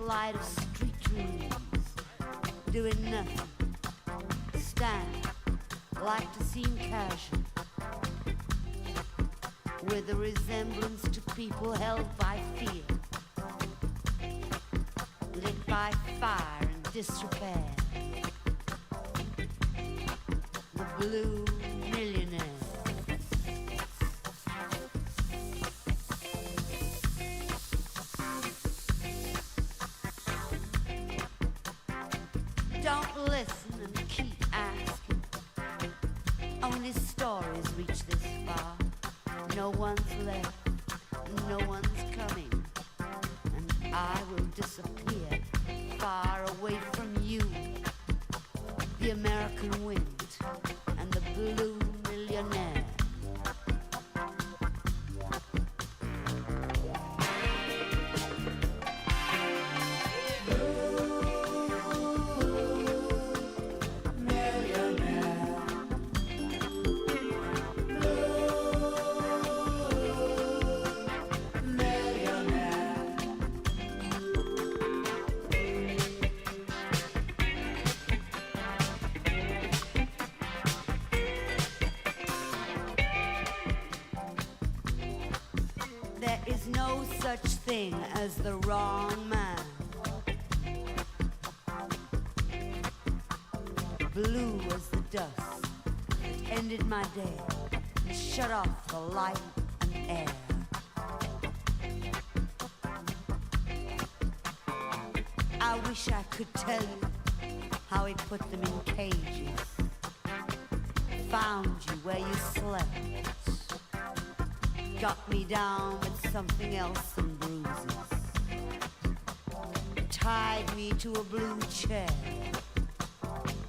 light of street dreams, doing nothing, stand like to seem casual, with a resemblance to people held by fear, lit by fire and disrepair. The blue millionaire. Don't listen and keep asking. Only stories reach this far. No one's left, no one's coming, and I will disappear far away from you. The American wind and the blue millionaire. Such thing as the wrong man. Blue as the dust that ended my day and shut off the light and air. I wish I could tell you how he put them in cages, found you where you slept, got me down with something else and bruises, tied me to a blue chair,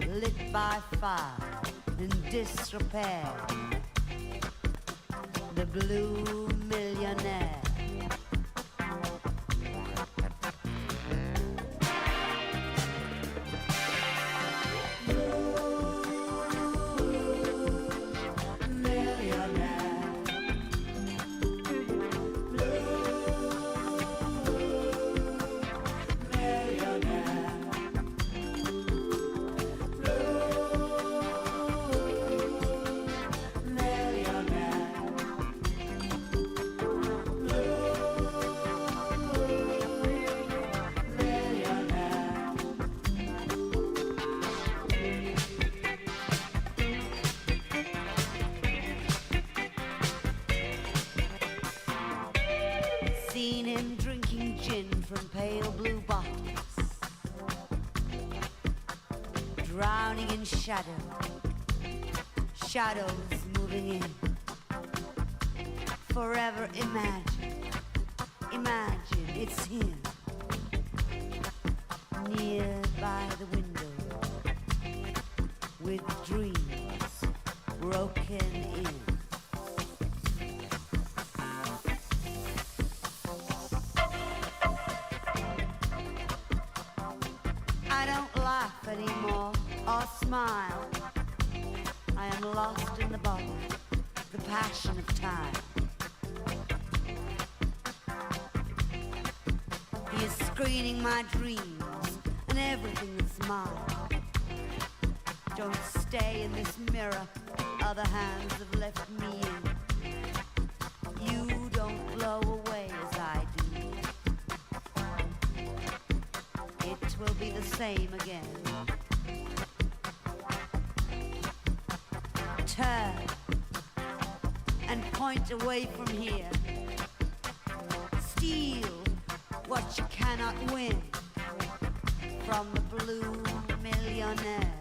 lit by fire and disrepair. The blue millionaire. Seen him drinking gin from pale blue bottles, drowning in shadow, shadows moving in. Forever imagine, imagine it's him, near by the window, with dreams broken in. I don't laugh anymore or smile. I am lost in the bottle, the passion of time. He is screening my dreams and everything that's mine. Don't stay in this mirror, other hands have left me in. You don't glow away as I do. It will be the same again. Turn and point away from here. Steal what you cannot win from the blue millionaire.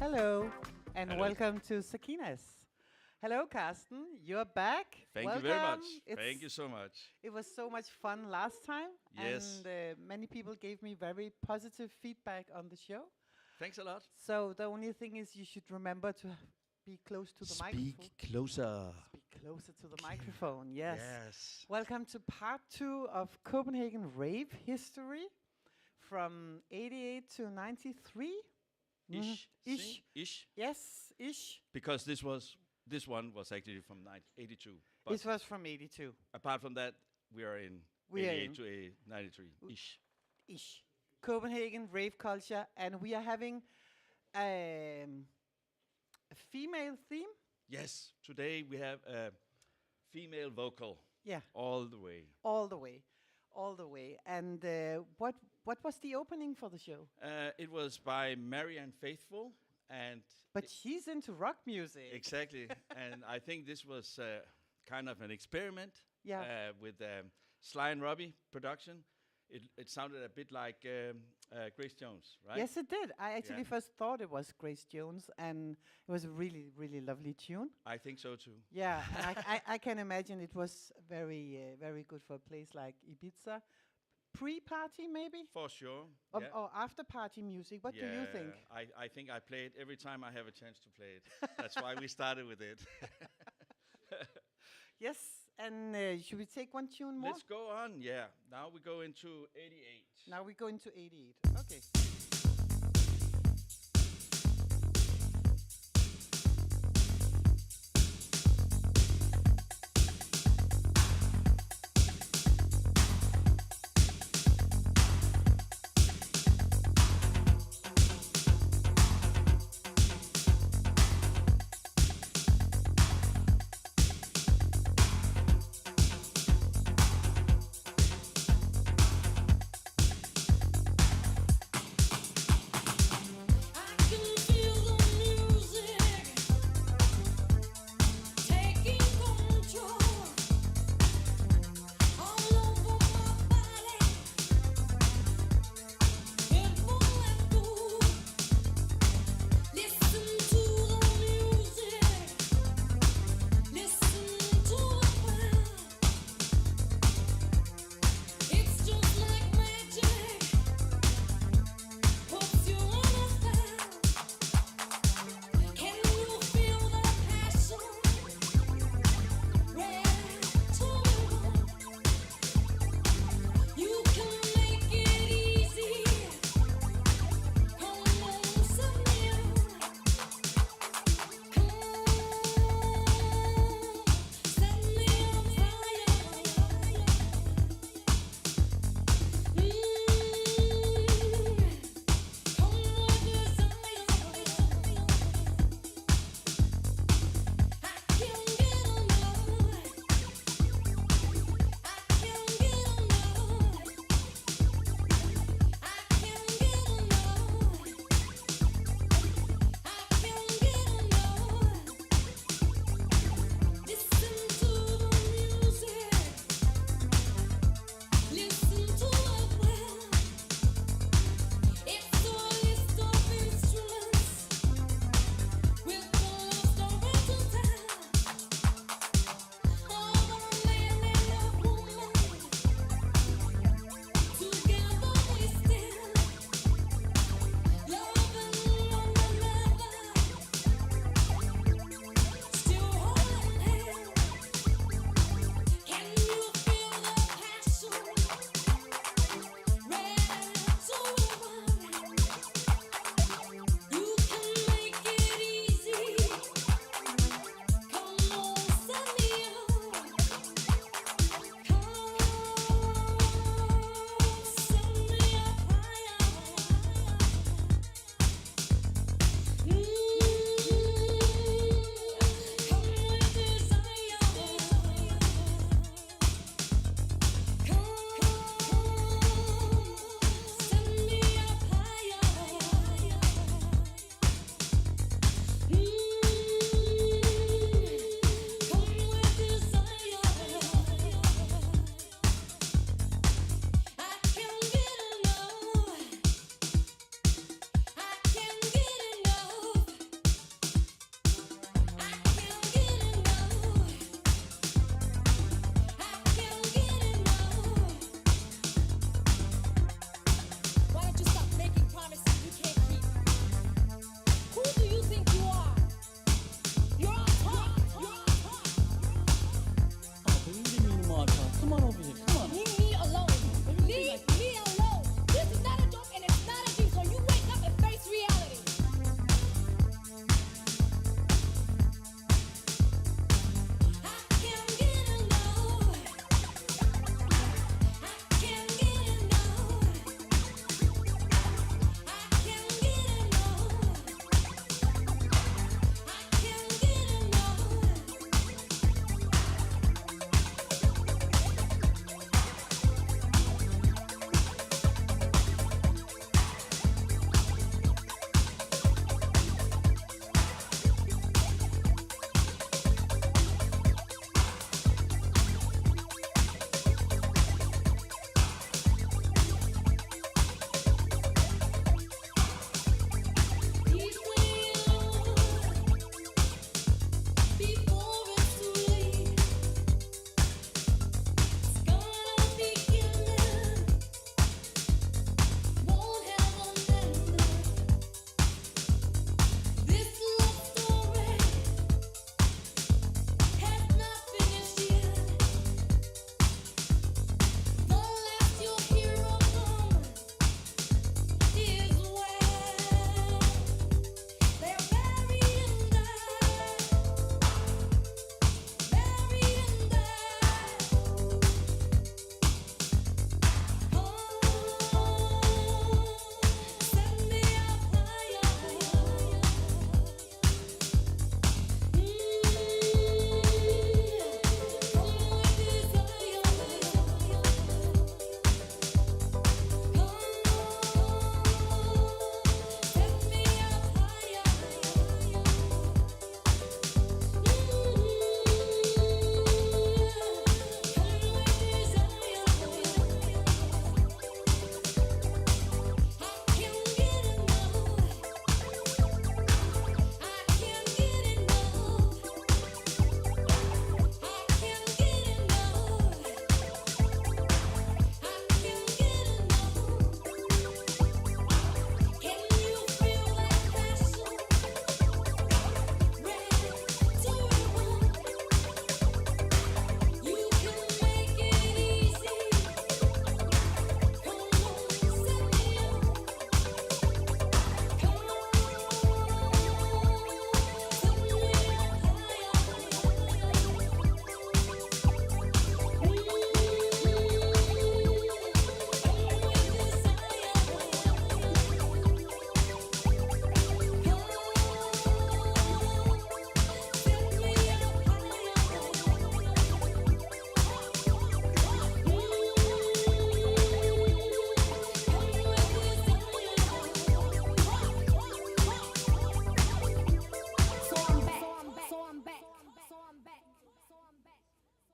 Hello, and Hello. welcome to Sakena's. Hello, Carsten. You're back. Thank welcome. you very much. It's- Thank you so much. It was so much fun last time, Yes. and many people gave me very positive feedback on the show. Thanks a lot. So the only thing is, you should remember to be close to the microphone. Closer. Speak closer to the microphone. Yes. Yes. Welcome to part 2 of Copenhagen rave history, from 88 to 93. Ish. Ish. See? Ish. Yes, ish. Because this one was actually from 82. But This was from 82. apart from that, we are in We are 88 in- to 93. Ish. Ish. Copenhagen rave culture, and we are having a female theme. Yes. Today we have a female vocal Yeah, all the way. all the way, all the way. And what was the opening for the show? It was by Marianne Faithfull, and But she's into rock music. exactly. And I think this was kind of an experiment. Yeah. With Sly and Robbie production. It sounded a bit like Grace Jones, right? Yes, it did. I actually Yeah. first thought it was Grace Jones, and it was a really, really lovely tune. I think so too. Yeah, and I can imagine it was very good for a place like Ibiza. Pre-party, maybe? For sure. Or, or after-party music. What do you think? I think I play it every time I have a chance to play it. That's why we started with it. Yes, and should we take one tune more? Let's go on. Yeah. Now we go into 88. Now we go into 88. Okay.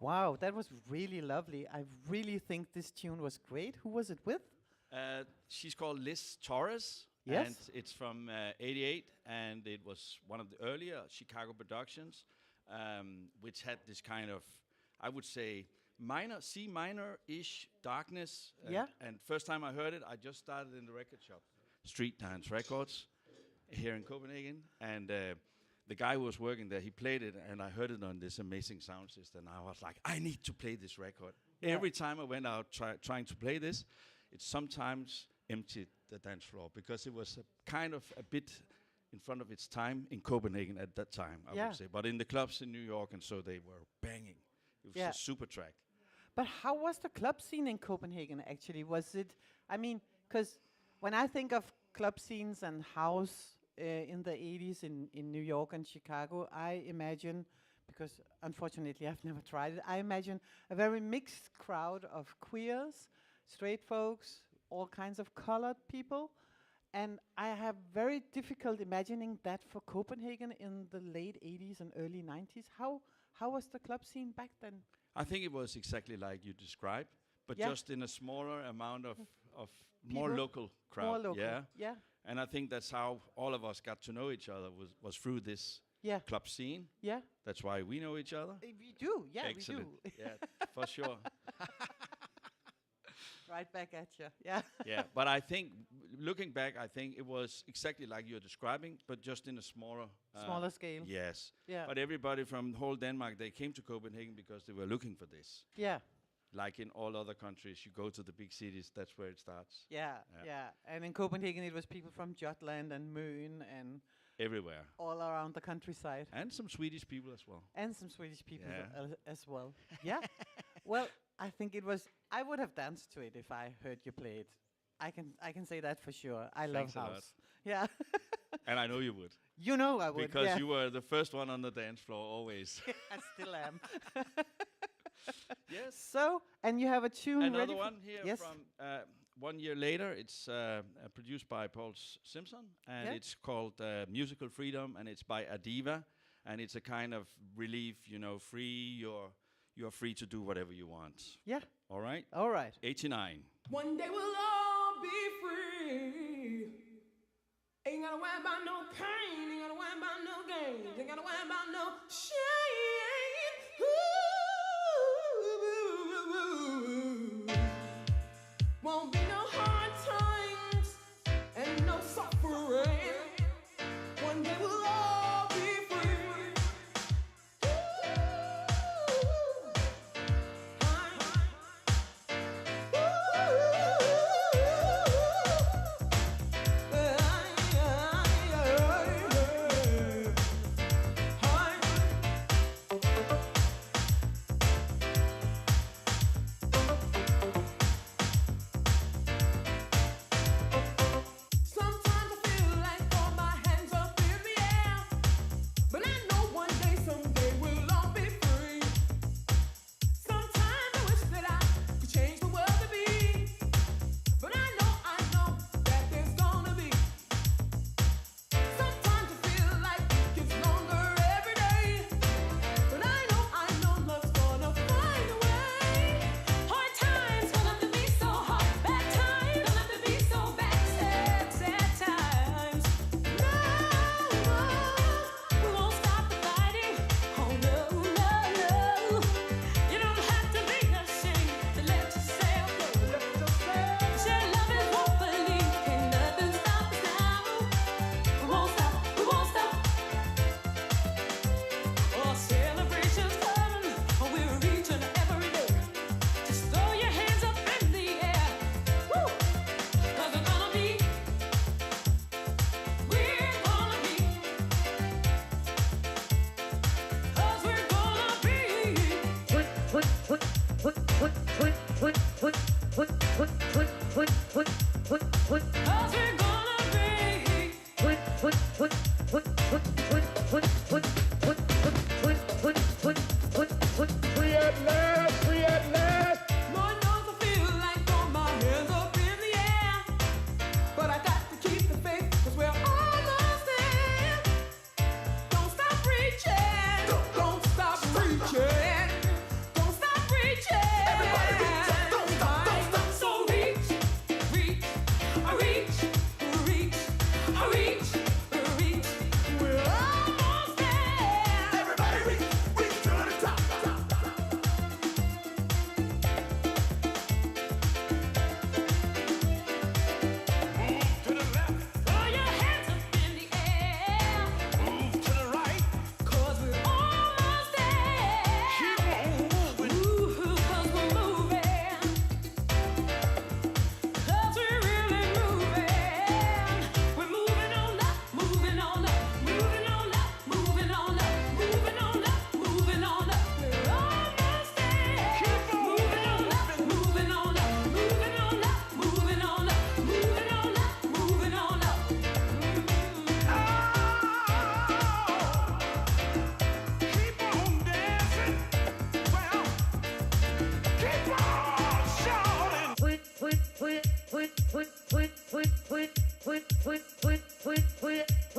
Wow, that was really lovely. I really think this tune was great. Who was it with? She's called Liz Torres. Yes. And it's from '88, and it was one of the earlier Chicago productions, which had this kind of, I would say, C minor-ish darkness. Yeah. And first time I heard it, I just started in the record shop, Street Dance Records, here in Copenhagen. And the guy who was working there, he played it, and I heard it on this amazing sound system. I was like, I need to play this record. Yeah. Every time I went out trying to play this, it sometimes emptied the dance floor because it was a bit in front of its time in Copenhagen at that time, I would say. But in the clubs in New York and so, they were banging. It was a super track. But how was the club scene in Copenhagen, actually? Was it, I mean, because when I think of club scenes and house in the 80s in New York and Chicago, I imagine, because unfortunately I've never tried it, I imagine a very mixed crowd of queers, straight folks, all kinds of colored people. And I have very difficult imagining that for Copenhagen in the late 80s and early 90s. How was the club scene back then? I think it was exactly like you described, but just in a smaller amount of more local crowd. More local, yeah. And I think that's how all of us got to know each other was through this club scene. Yeah. That's why we know each other. We do, yeah, Excellent. we do. Yeah, for sure. Right back at you, yeah. Yeah, but I think, looking back, I think it was exactly like you're describing, but just in a smaller scale. Yes. Yeah. But everybody from whole Denmark, they came to Copenhagen because they were looking for this. Yeah. Like in all other countries, you go to the big cities, that's where it starts. Yeah. And in Copenhagen, it was people from Jutland and Møn and everywhere. All around the countryside. And some Swedish people as well. And some Swedish people as well. Yeah. Well, I think I would have danced to it if I heard you play it. I can say that for sure. I love house. Yeah. And I know you would. You know I would. Because you were the first one on the dance floor always. I still am. Yes. So, and you have a tune Another ready one here from 1 year later. It's produced by Paul Simpson, and it's called Musical Freedom, and it's by Adiva, and it's a kind of relief, free. You're free to do whatever you want. Yeah. All right? All right. 89. One day we'll all be free. Ain't gotta worry about no pain, ain't gotta worry about no gain, ain't gotta worry about no shame. Ooh. Won't be no hard times and no suffering. One day we'll all be free. Don't stop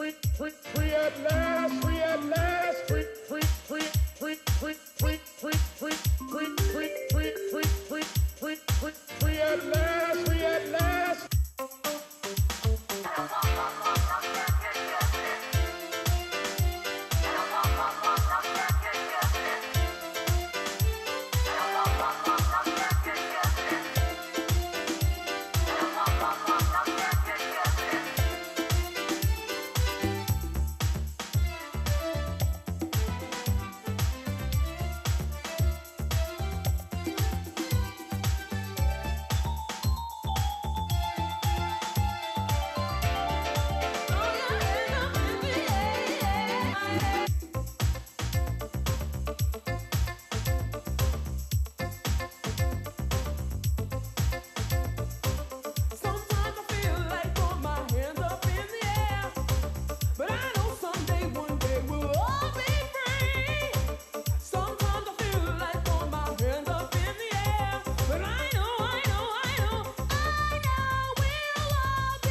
free at last, free at last, free, free, free, free, free, free, free, free, free, free, free, free, free, free, free, free at last, free at last. Sometimes I feel like throwing my hands up in the air, but I know someday, one day we'll all be free. Sometimes I feel like throwing my hands up in the air, but I know we'll all be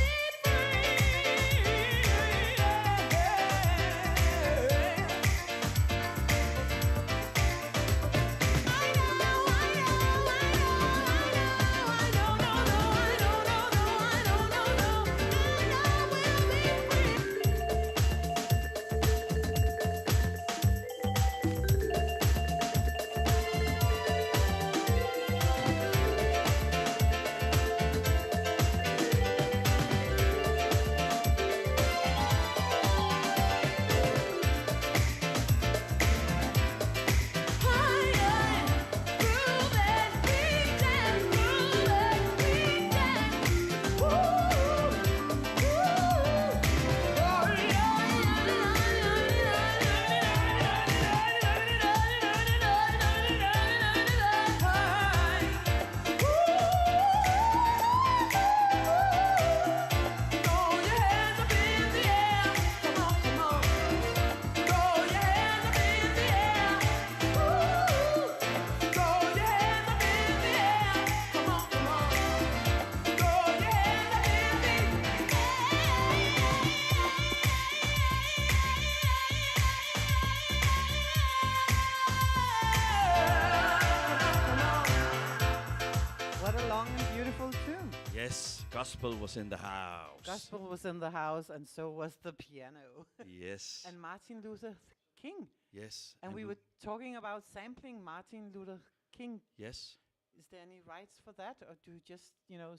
What a long and beautiful tune. Yes, gospel was in the house. Gospel was in the house, and so was the piano. Yes. And Martin Luther King. Yes. And we were talking about sampling Martin Luther King. Yes. Is there any rights for that, or do you just,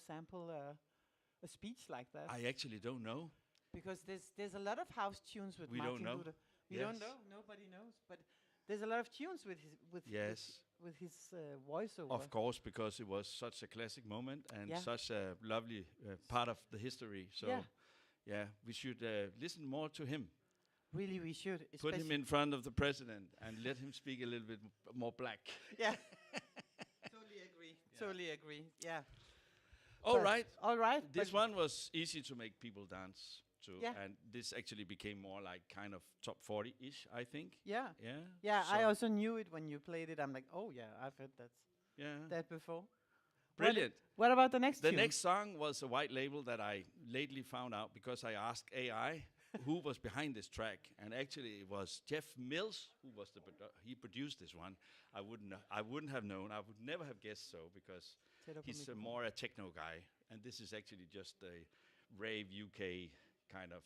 sample a speech like that? I actually don't know. Because there's a lot of house tunes with We Martin don't know. Luther. We Yes. don't know. Nobody knows. But there's a lot of tunes with Yes. with his voiceover. Of course, because it was such a classic moment and Yeah. such a lovely part of the history. So, Yeah. we should listen more to him. Really, we should. Put him especially- in front of the president and let him speak a little bit more black. Yeah. Totally agree. Totally agree. Yeah. All But- right. All right. This but one was easy to make people dance to. Yeah. And this actually became more like kind of top 40-ish, I think. Yeah. Yeah. Yeah. I So- also knew it when you played it. I'm like, oh yeah, I've heard Yeah. that before. Brilliant. What about the next The tune? next song was a white label that I lately found out because I asked AI who was behind this track, and actually it was Jeff Mills who was he produced this one. I wouldn't have known. I would never have guessed so because he's more a techno guy, and this is actually just a rave UK kind of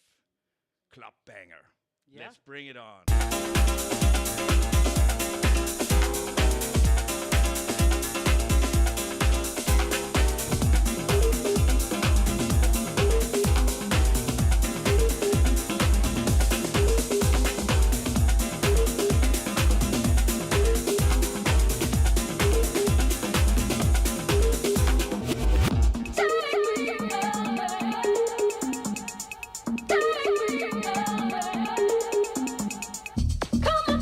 club banger. Yeah. Let's bring it on. Come on,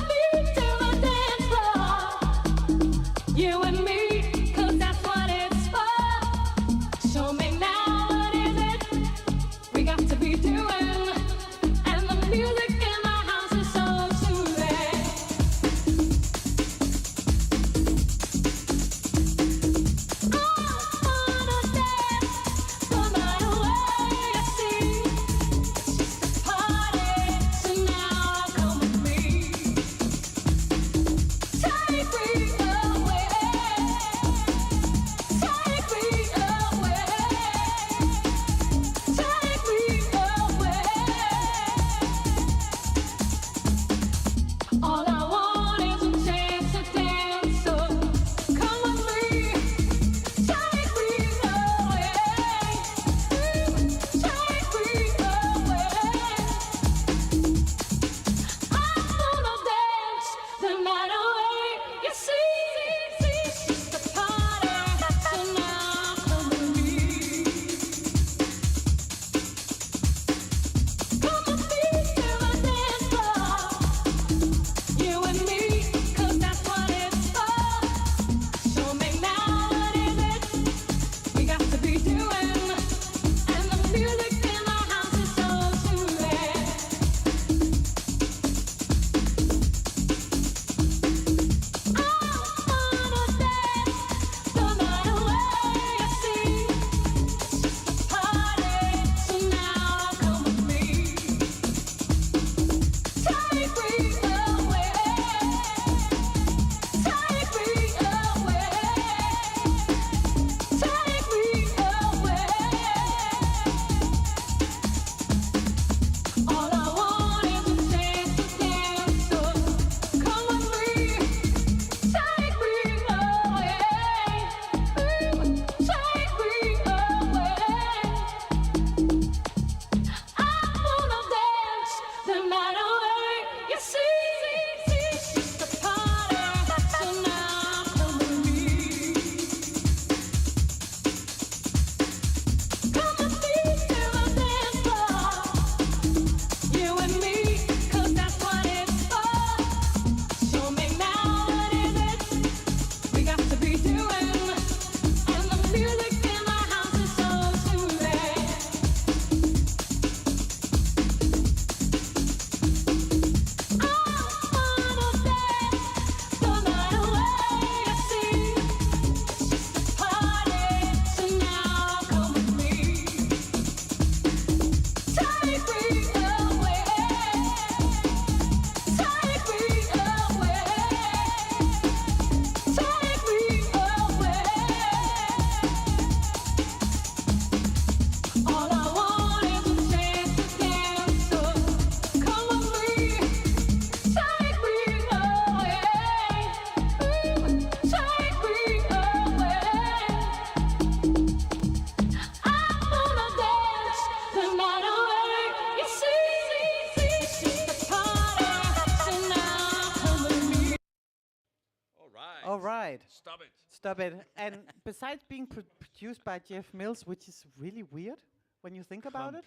it. Stop it. Stop it. And besides being produced by Jeff Mills, which is really weird when you think about it,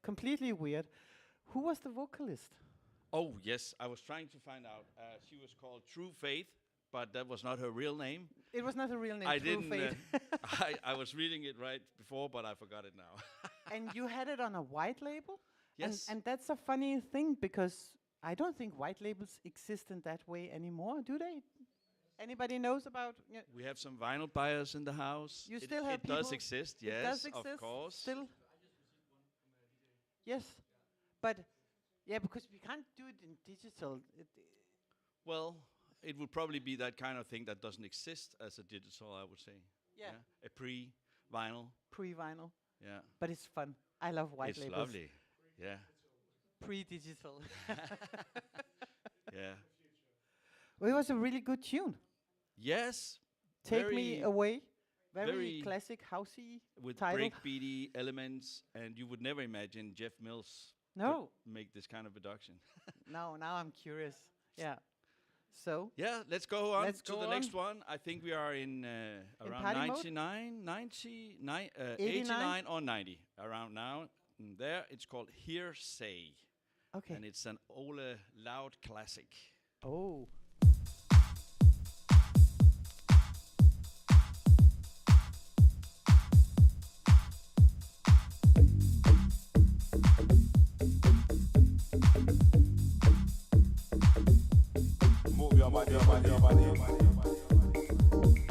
completely weird. Who was the vocalist? Oh, yes. I was trying to find out. She was called True Faith, but that was not her real name. It was not her real name, I True didn't. Faith. I was reading it right before, but I forgot it now. And you had it on a white label? Yes. And that's a funny thing because I don't think white labels exist in that way anymore, do they? Anybody knows about? We have some vinyl buyers in the house. You still have it does people- exist, It yes, does exist of course. still. Yes, but yeah, because we can't do it in digital. Well, it would probably be that kind of thing that doesn't exist as a digital, I would say. Yeah. A pre-vinyl. Pre-vinyl, Yeah. but it's fun. I love white It's labels. lovely. Yeah. Pre-digital. Yeah. Well, it was a really good tune. Yes. Take Me very Away. Very very classic housey with title. breakbeaty elements, and you would never imagine Jeff Mills No. could make this kind of production. Now I'm curious. Yeah. So Yeah, let's go on Let's to go the on. next one. I think we are in around party mode? 89 or 90, around now. And there, it's called Hearsay, okay. and it's an Ole Loud classic. Oh. Move your body, your body, your body, your body, your body.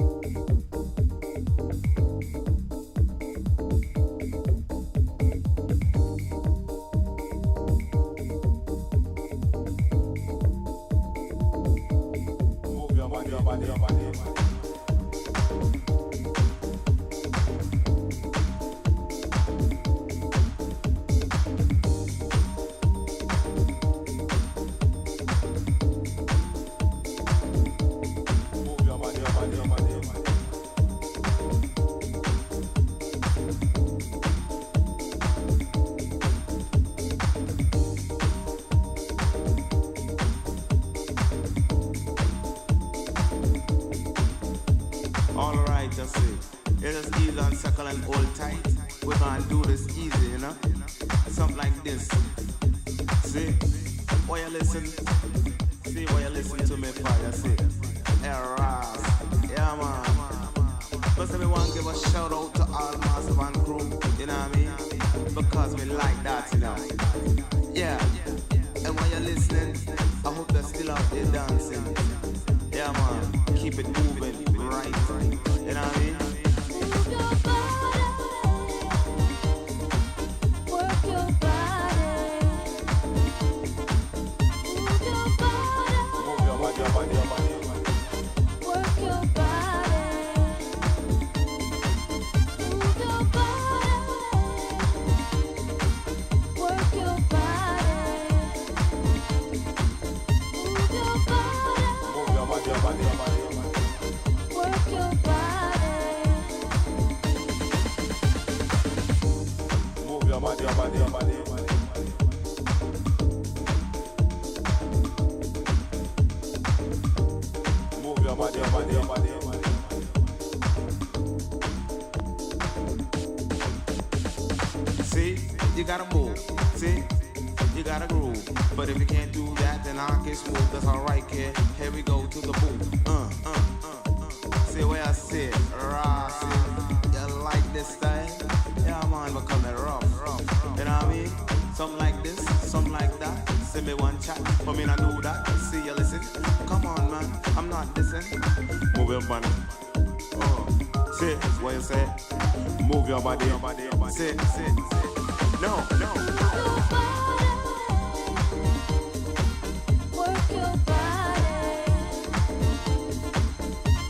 Move your body, your body, your body, your body. Move your body, your body, your body, your body. Alright, that's it. Let us ease and suckle and hold tight. We're gonna do this easy, you know? Something like this. See? While you listen, see while you listen to me fire, see? Eras. Yeah, man. But everyone give a shout out to all Massive and crew, you know what I mean? Because we like that, you know? Yeah. And while you're listening, I hope they're still out there dancing. Yeah, man. Keep it moving, right? You know what I mean? Move your body, work your body. Move your body, Move your body, your body, your body, your body. work your body. Move your body, work your body. Move your body, Move your body, your body, your body, your body. work your body. Move your body, your body, your body, your body. Move your body, your body, your body, your body. See, you gotta move. See, you gotta groove. But if you can't do that, then I can smooth. That's alright, kid. Here we go to the booth. See where I sit, Rossi. You like this style? Yeah, man, we're coming rough. You know what I mean? Something like this, something like that. Send me one chat, for me not do that. See you listen. Come on, man, I'm not dissing. Move your body. Oh, sit, what you say? Move your body, your body, your body. Sit. No. Move your body, work your body.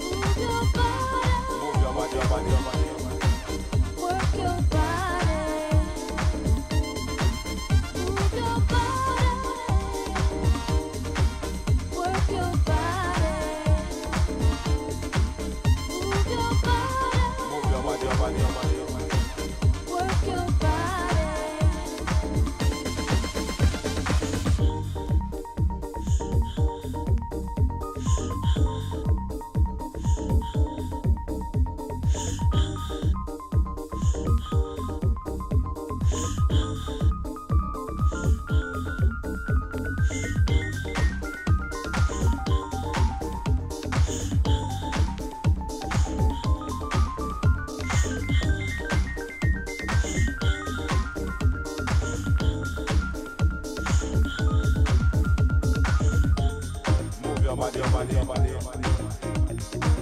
Move your body, Move your body, your body, your body, your body. work your body. Move your body, work your body. Move your body, Move your body, your body, your body, your body. work your body. your body, your body, your body, your body.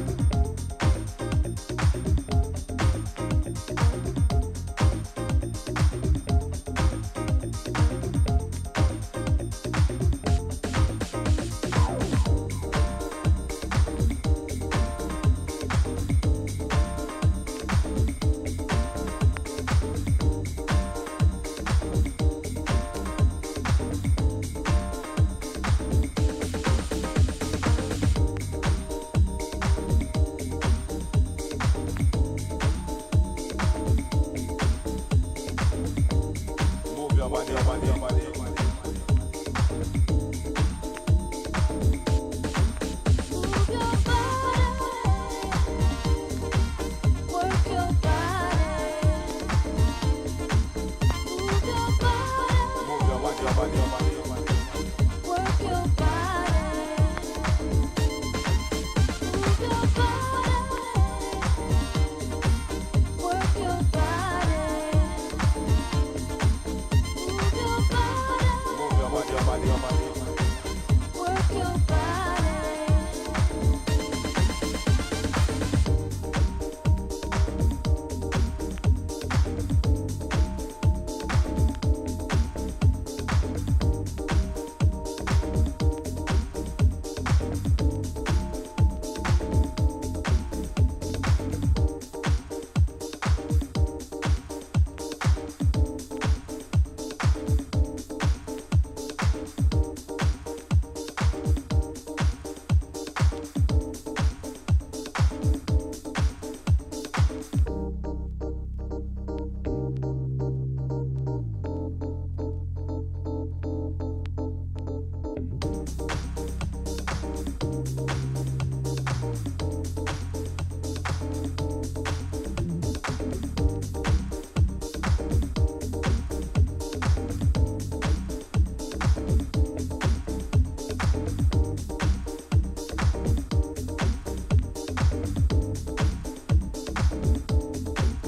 Move your body, your body, your body, your body. Move your body, work your body. Move your body, Move your body, your body, your body, your body. work your body. Move your body, work your body. Move your body, Move your body, your body, your body, your body. work your body.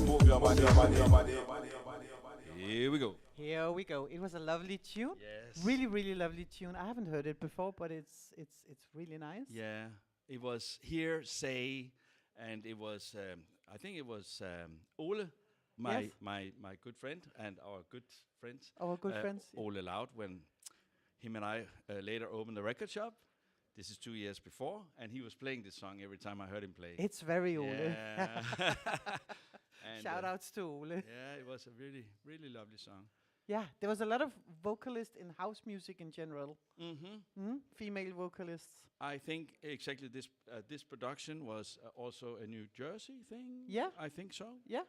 Move your body, your body, your body, your body, your body, your body. Here we go. Here we go. It was a lovely tune. Yes. Really, really lovely tune. I haven't heard it before, but it's really nice. Yeah. It was Here, Say, and it was, I think it was Ole, Yes. my good friend, and our good friends. Our good friends. Ole Loud, when him and I later opened the record shop. This is 2 years before, and he was playing this song every time I heard him play. It's very Ole. Yeah. And, Shout outs to Ole. Yeah, it was a really, really lovely song. Yeah, there was a lot of vocalists in house music in general. Mm-hmm. Female vocalists. I think exactly this production was also a New Jersey thing. Yeah. I think so. Yeah.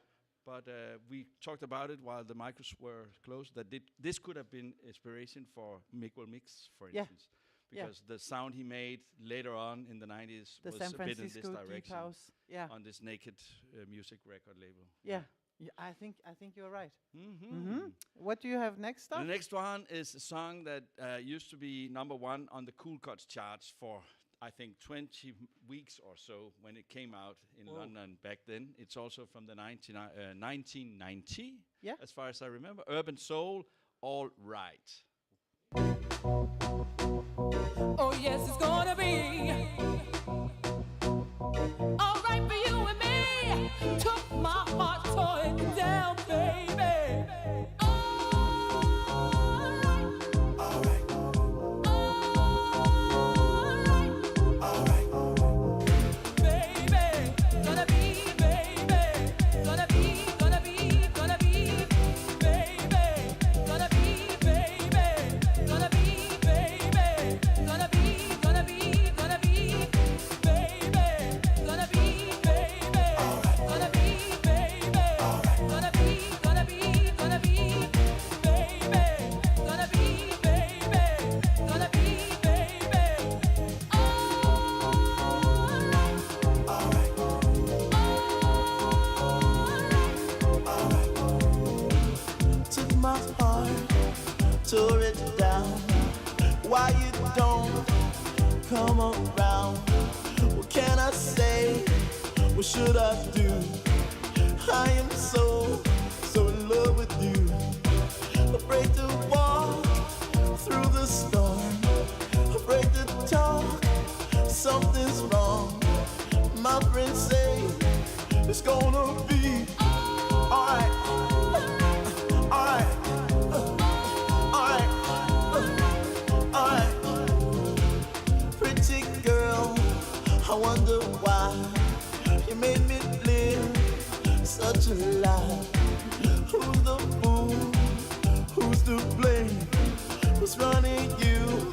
But we talked about it while the micros were closed. That this could have been inspiration for Miguel Mix, for Yeah. instance, because the sound he made later on in the 90s The was San a bit in this Francisco deep direction house. Yeah. on this Naked music record label. Yeah. I think you're right. Mm-hmm. What do you have next The up? next one is a song that used to be #1 on the Cool Cuts charts for, I think, 20 weeks or so when it came out in London back then. It's also from the 1990, Yeah. as far as I remember. Urban Soul, All Right. Oh, yes, it's gonna be all right for you and me. Took my heart, tore it down, baby. All right, all right, all right, baby. Gonna be, baby. Gonna be, gonna be, gonna be, baby. Gonna be, baby. Gonna be, baby. Gonna be, gonna be, gonna be, baby. Gonna be, baby. Gonna be, baby. Gonna be, gonna be, gonna be, baby. Gonna be, baby. Gonna be, baby. All right. Took my heart, tore it down. Why you don't come around? What can I say? What should I do? I am so in love with you. Afraid to walk through the storm. Afraid to talk such a lie? Who's the fool? Who's to blame? Who's running you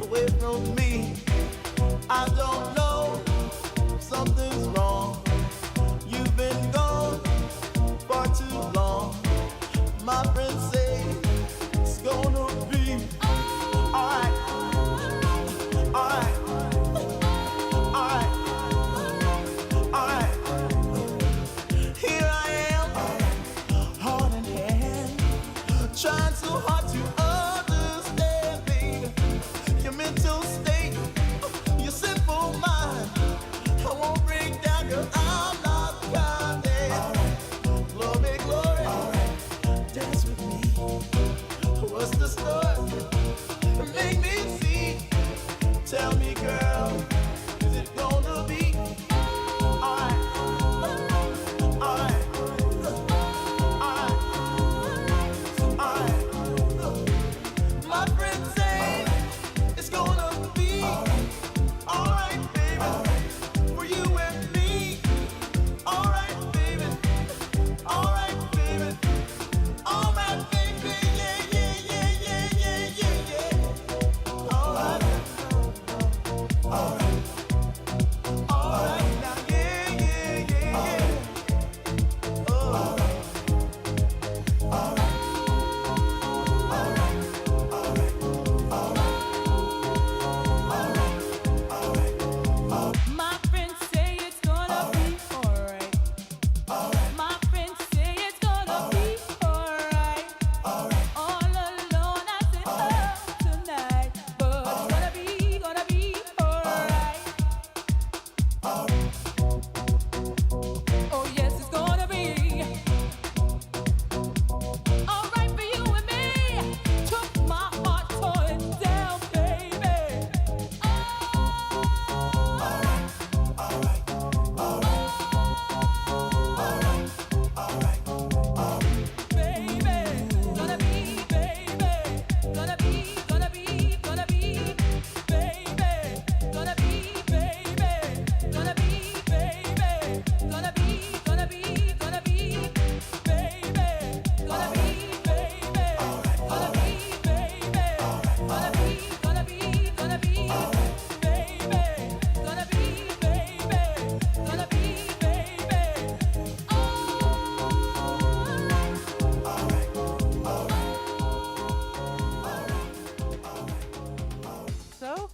away from me? I don't know. Something's wrong. You've been gone far too long. My friends say it's gonna be alright. Alright. Alright. Alright. Here I am, heart in hand, trying so hard to understand, baby, your mental state, your simple mind. I won't break down 'cause I'm not the kind that glory, glory, dance with me. What's the story? Make me see. Tell me, girl, is it gonna be alright? Alright. Alright. Alright. My friends say it's gonna be alright, baby, for you and me. Alright, baby. Alright, baby. Alright, baby. Yeah, yeah, yeah, yeah, yeah, yeah, yeah. Alright. Alright. Alright, now, yeah, yeah, yeah, yeah. Oh. My friends say it's gonna be alright. My friends say it's gonna be alright. All alone I sit home tonight, but it's gonna be alright. Oh yes, it's gonna be alright for you and me. Took my heart, tore it down, baby. Baby, gonna be, baby, gonna be, gonna be, gonna be, baby, gonna be, baby, gonna be, baby, gonna be, gonna be, gonna be, baby, gonna be, baby, gonna be, baby, gonna be, gonna be, gonna be, baby, gonna be, baby, gonna be, baby. So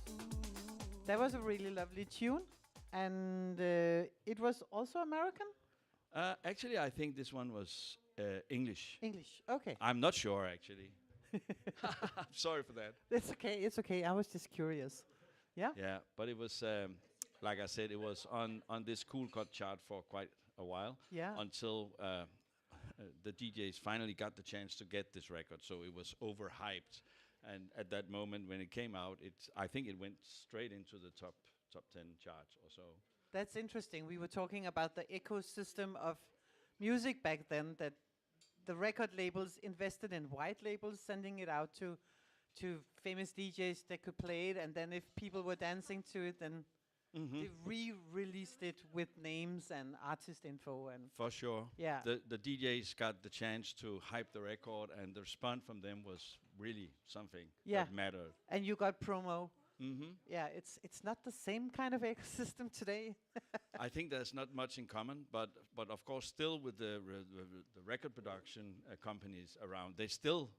that was a really lovely tune, and it was also American, Actually, I think this one was English. English. Okay, I'm not sure, actually. I'm sorry for that. it's okay. It's okay. I was just curious. Yeah. Yeah, but it was, like I said, it was on this Cool Cut chart for quite a while. Yeah. Until the DJs finally got the chance to get this record, so it was overhyped. And at that moment when it came out, I think it went straight into the top 10 charts or so. That's interesting. We were talking about the ecosystem of music back then, that the record labels invested in white labels, sending it out to famous DJs that could play it, and then if people were dancing to it, then they re-released it with names and artist info. And For sure. Yeah. The DJs got the chance to hype the record, and the response from them was really something Yeah. that mattered. and you got promo. Mm-hmm. Yeah, it's not the same kind of ecosystem today. I think there's not much in common, but of course, still with the record production companies around, they still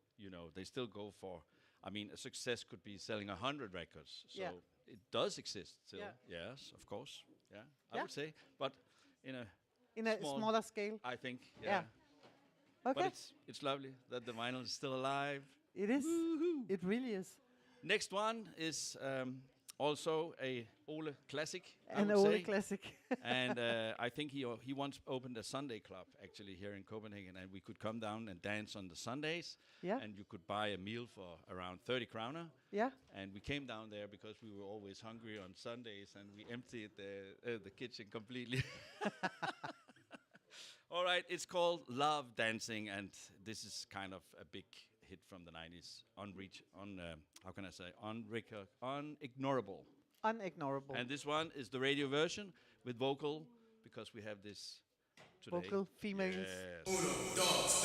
go for. I mean, a success could be selling 100 records, so Yeah. it does exist still. Yeah. Yes, of course. Yeah, I Yeah. would say, but in a In a small- smaller scale. I think. Yeah. But Okay. it's lovely that the vinyl is still alive. It is. It really is. Next one is also a Ole classic. I An would old say. classic. And I think he once opened a Sunday club actually here in Copenhagen, and we could come down and dance on the Sundays. Yeah. And you could buy a meal for around 30 kroner. Yeah. And we came down there because we were always hungry on Sundays, and we emptied the kitchen completely. All right, it's called Love Dancing, and this is kind of a big hit from the 90s. How can I say? Unignorable. Unignorable. And this one is the radio version with vocal, because we have this today. vocal females. Yes.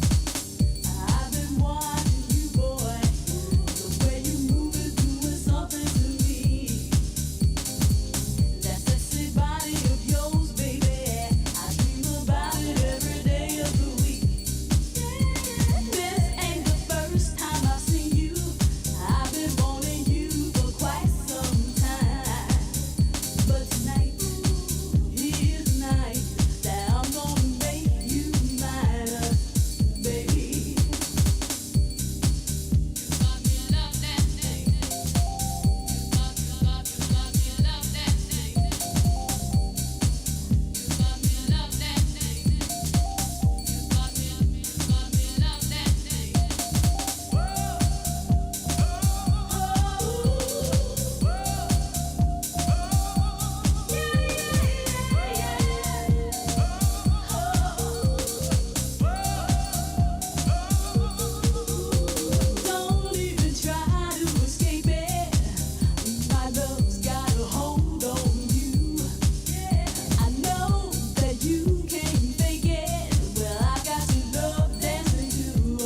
I've been watching you, boy. The way you move is doing something to me. That sexy body of yours, baby. I dream about it every day of the week. This ain't the first time I've seen you. I've been wanting you for quite some time. But tonight is the night that I'm gonna make you mine, baby. Don't even try to escape it. My love's got a hold on you. I know that you can't fake it. Well, I got your love dancing too.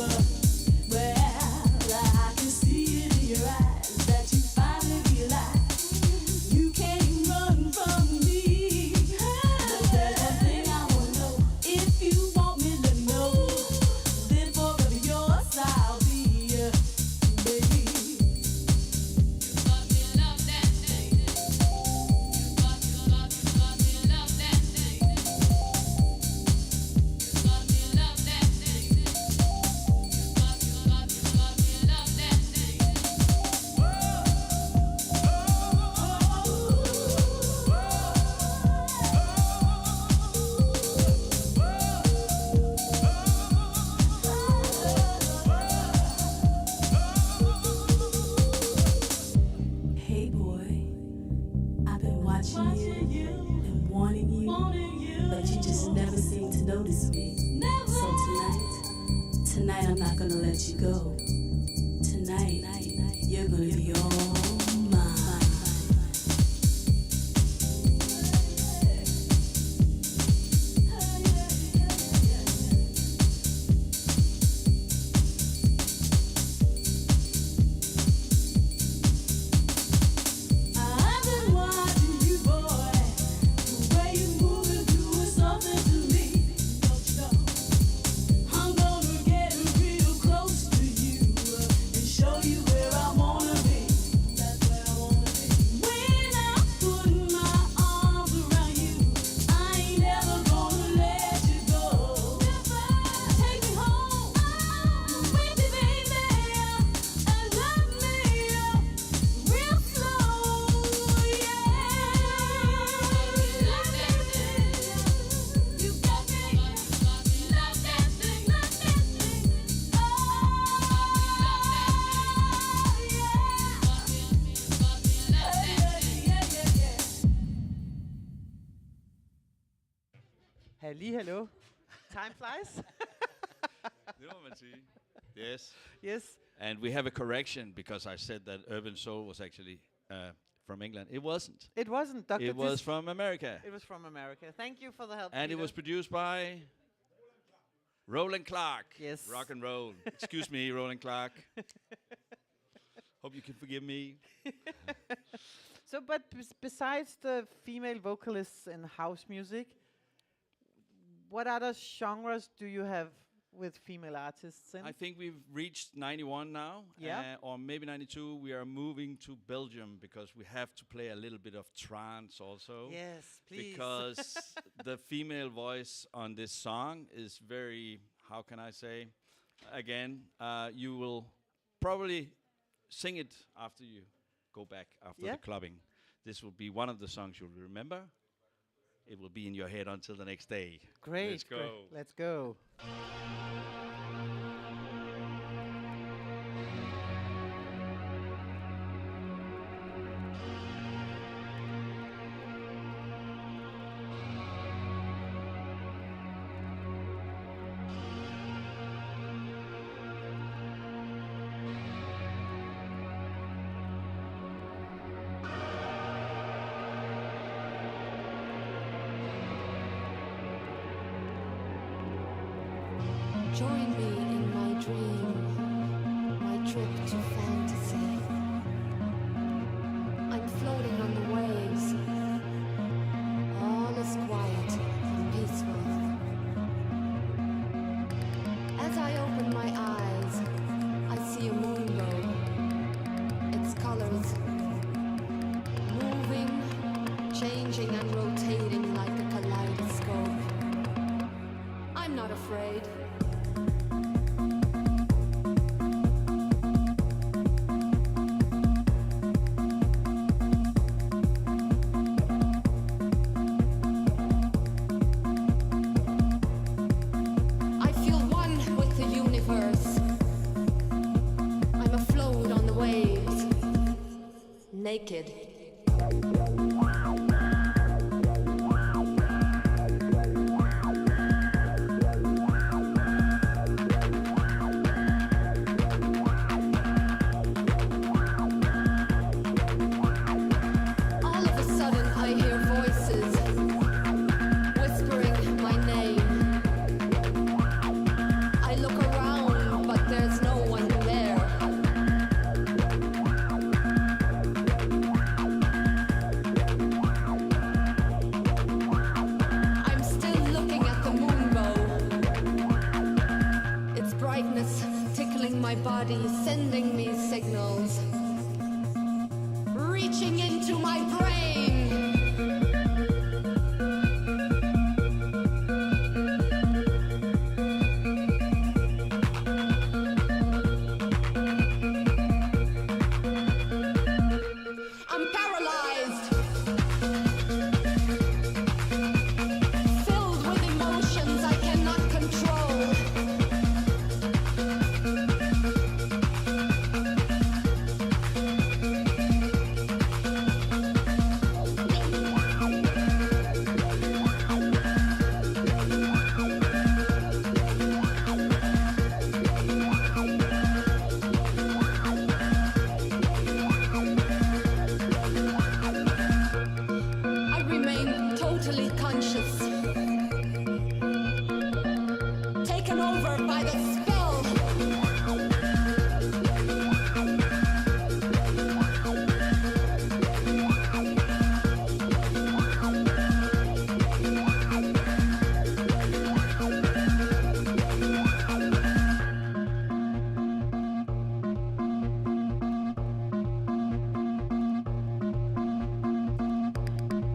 Well, I can see it in your eyes that you finally realize you can't run from me. But there's one thing I wanna know. If you want me to know, then forever yours I'll be, baby. Hey boy, I've been watching you and wanting you, but you just never seem to notice me. So tonight I'm not gonna let you go. Tonight, you're gonna be all mine. I've been watching you, boy. The way you move is doing something to me. Don't you know? I'm gonna get real close to you and show you where I wanna be. That's where I wanna be. When I put my arms around you, I ain't never gonna let you go. Take me home with you, baby, and love me real slow, yeah. You got me, love dancing, Hello. Time flies. Det må man sige. Yes. Yes. And we have a correction because I said that Urban Soul was actually from England. It wasn't. It wasn't Dr. It was Dis- from America. It was from America. Thank you for the help. And it Peter. was produced by Roland Clark. Yes. Rock and roll. Excuse me, Roland Clark. Hope you can forgive me. So, but besides the female vocalists in house music, what other genres do you have with female artists in? I think we've reached 91 now. Yeah. Or maybe 92. We are moving to Belgium because we have to play a little bit of trance also. Yes, please. Because the female voice on this song is very, how can I say? Again, you will probably sing it after you go back after Yeah. the clubbing. This will be one of the songs you'll remember. It will be in your head until the next day. Great. Let's go. Let's go. Join me in my dream, my trip to fantasy. I'm floating on the waves. All is quiet and peaceful. As I open my eyes, I see a moonbow. Its colors moving, changing and rotating like a kaleidoscope. I'm not afraid. I feel one with the universe. I'm afloat on the waves, naked. All of a sudden I hear voices whispering my name. I look around, but there's no one there. I'm still looking at the moonbow. Its brightness tickling my body, sending me signals. Reaching into my brain. I'm paralyzed. Filled with emotions I cannot control. I remain totally conscious. Taken over by the spell.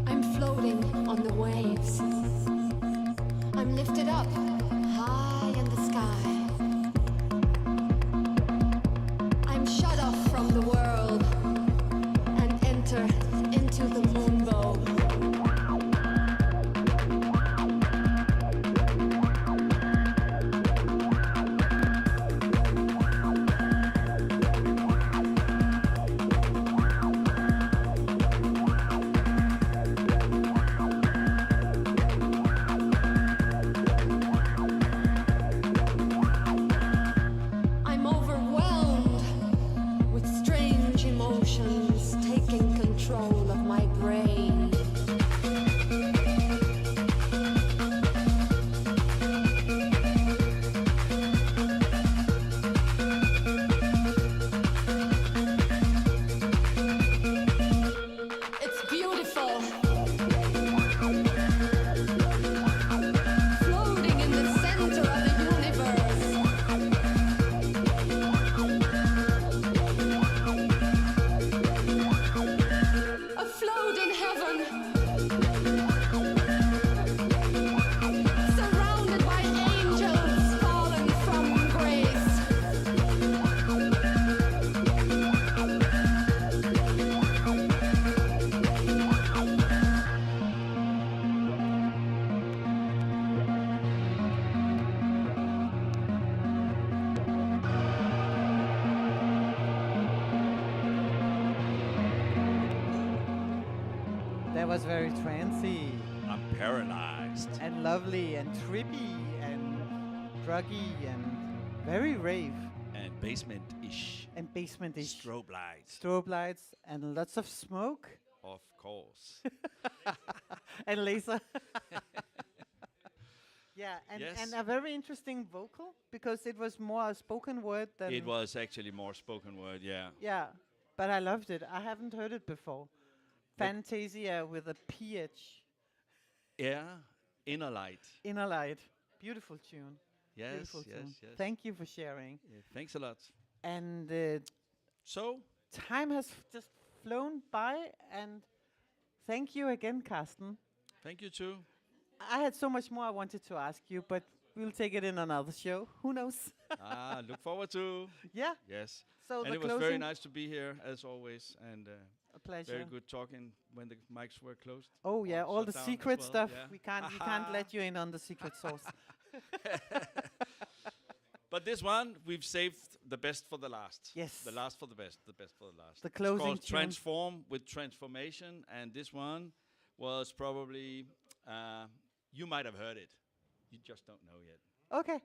I'm floating on the waves. I'm lifted up, high in the sky. I'm shut off from the world and enter into the moonbow. I'm overwhelmed with strange emotions taking control of my brain. It's beautiful. Floating in the center of the universe. Afloat in heaven. Surrounded by angels fallen from grace. That was very trancy I'm paralyzed. and lovely and trippy and druggy and very rave And basement-ish. and basement-ish. Strobe lights. Strobe lights and lots of smoke Of course. and laser. Yeah, and, Yes. and a very interesting vocal because it was more a spoken word than. It was actually more spoken word, yeah. Yeah, but I loved it. I haven't heard it before. Fantasia with a PH. Yeah, Inner Light. Inner Light. Beautiful tune. Yes, Beautiful yes, tune. yes. Thank you for sharing. Yeah, thanks a lot. And So, time has just flown by, and thank you again, Carsten. thank you too. I had so much more I wanted to ask you, but we'll take it in another show. Who knows? Look forward to. Yeah. Yes. So And the it was closing. very nice to be here, as always, and A pleasure. very good talking when the mics were closed. Oh yeah, or all shut the down as secret well, stuff. yeah. We can't let you in on the secret sauce. But this one, we've saved the best for the last. Yes. The last for the best, the best for the last. The It's closing called tune. Transform with Transformation, and this one was probably, you might have heard it. You just don't know yet. Okay.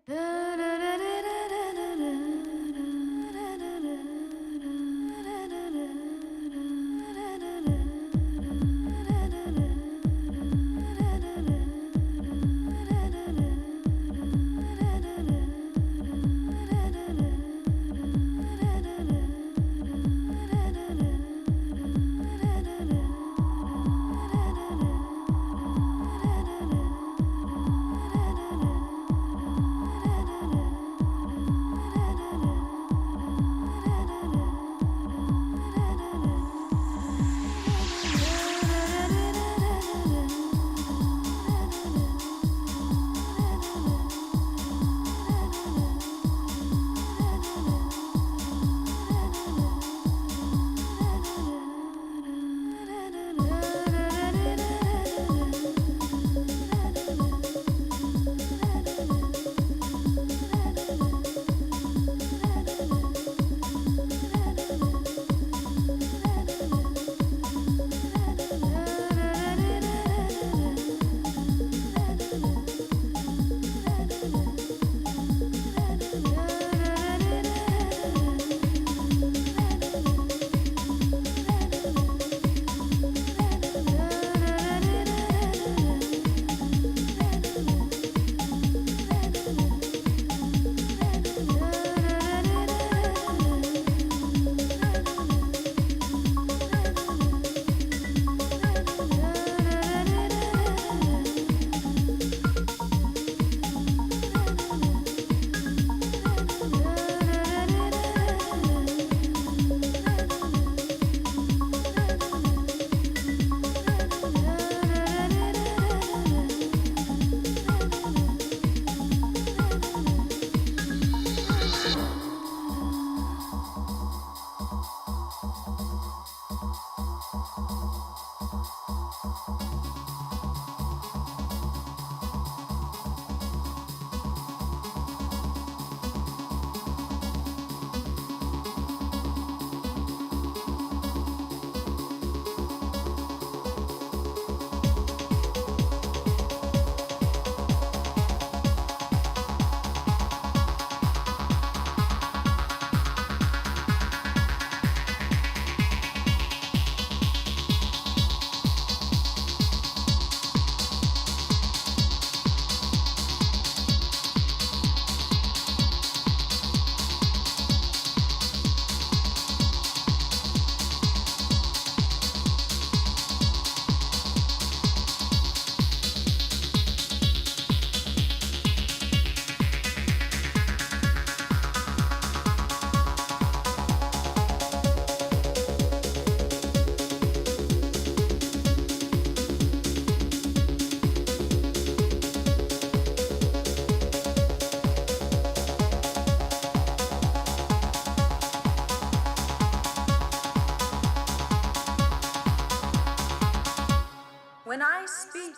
When I speak,